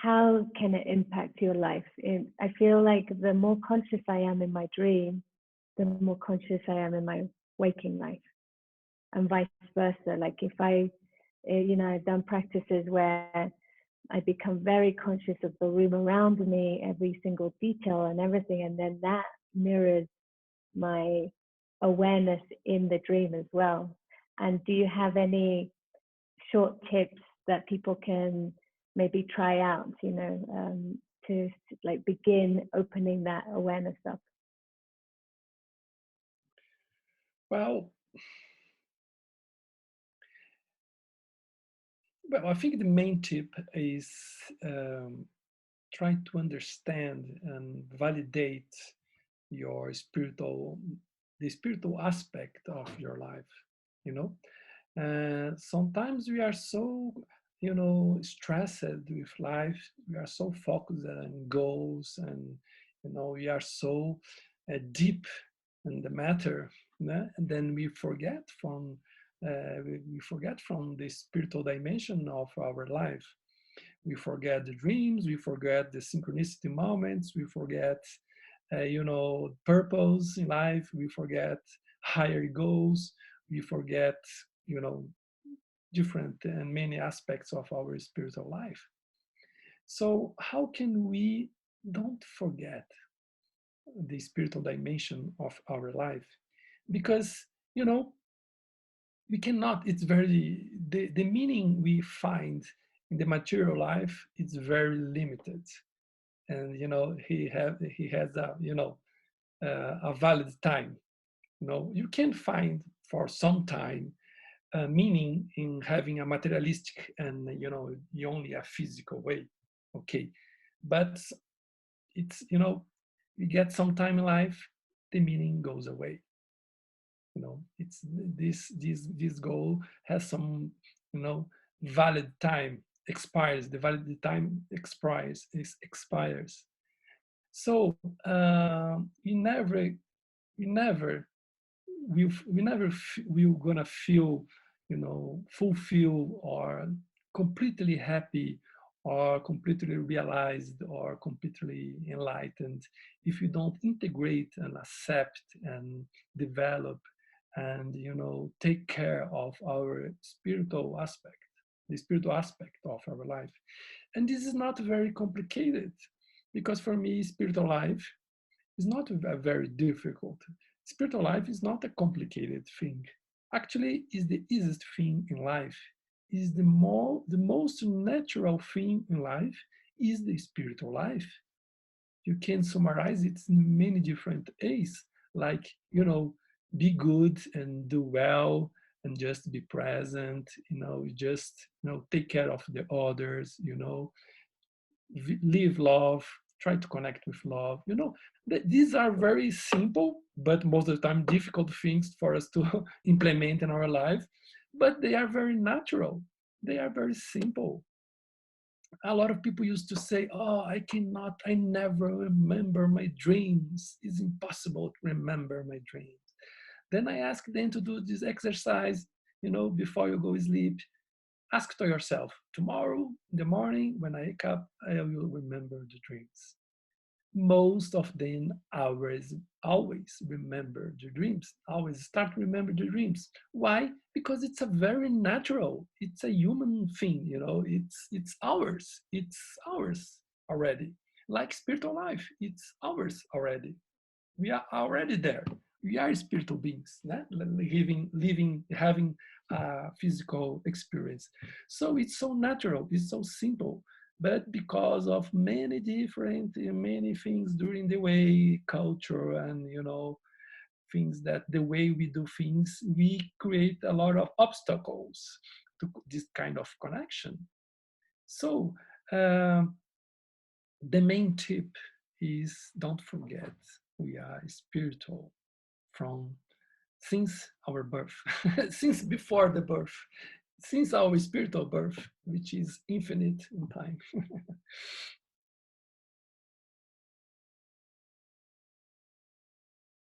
how can it impact your life? I feel like the more conscious I am in my dream, the more conscious I am in my waking life, and vice versa. Like if I've done practices where I become very conscious of the room around me, every single detail and everything, and then that mirrors my awareness in the dream as well. And do you have any short tips that people can maybe try out, to like begin opening that awareness up? Well, well, I think the main tip is try to understand and validate your the spiritual aspect of your life. You know, sometimes we are so, stressed with life. We are so focused on goals, and we are so deep in the matter, and then we forget from the spiritual dimension of our life. We forget the dreams, we forget the synchronicity moments, we forget purpose in life, we forget higher goals, we forget you know different and many aspects of our spiritual life. So how can we don't forget the spiritual dimension of our life? Because we cannot, it's very, the meaning we find in the material life is very limited. And he has a valid time. You can find for some time meaning in having a materialistic and only a physical way. Okay, but it's you get some time in life, the meaning goes away. It's this goal has some valid time, expires, the valid time expires. So we never will gonna feel fulfilled or completely happy or completely realized or completely enlightened if you don't integrate and accept and develop and take care of our spiritual aspect, the spiritual aspect of our life. And this is not very complicated, because for me spiritual life is not very difficult. Spiritual life is not a complicated thing. Actually, is the easiest thing in life. Is the most natural thing in life is the spiritual life. You can summarize it in many different ways, like be good and do well and just be present. Just take care of the others. Live love, try to connect with love. These are very simple, but most of the time difficult things for us to implement in our life, but they are very natural. They are very simple. A lot of people used to say, oh, I never remember my dreams. It's impossible to remember my dreams. Then I ask them to do this exercise, before you go to sleep. Ask to yourself, tomorrow in the morning when I wake up, I will remember the dreams. Most of them always remember the dreams, always start to remember the dreams. Why? Because it's a very natural, it's a human thing, it's ours already. Like spiritual life, it's ours already. We are already there. We are spiritual beings, having a physical experience. So it's so natural, it's so simple. But because of many things during the way, culture, and things that the way we do things, we create a lot of obstacles to this kind of connection. So the main tip is don't forget we are spiritual from since our birth, since before the birth, since our spiritual birth, which is infinite in time.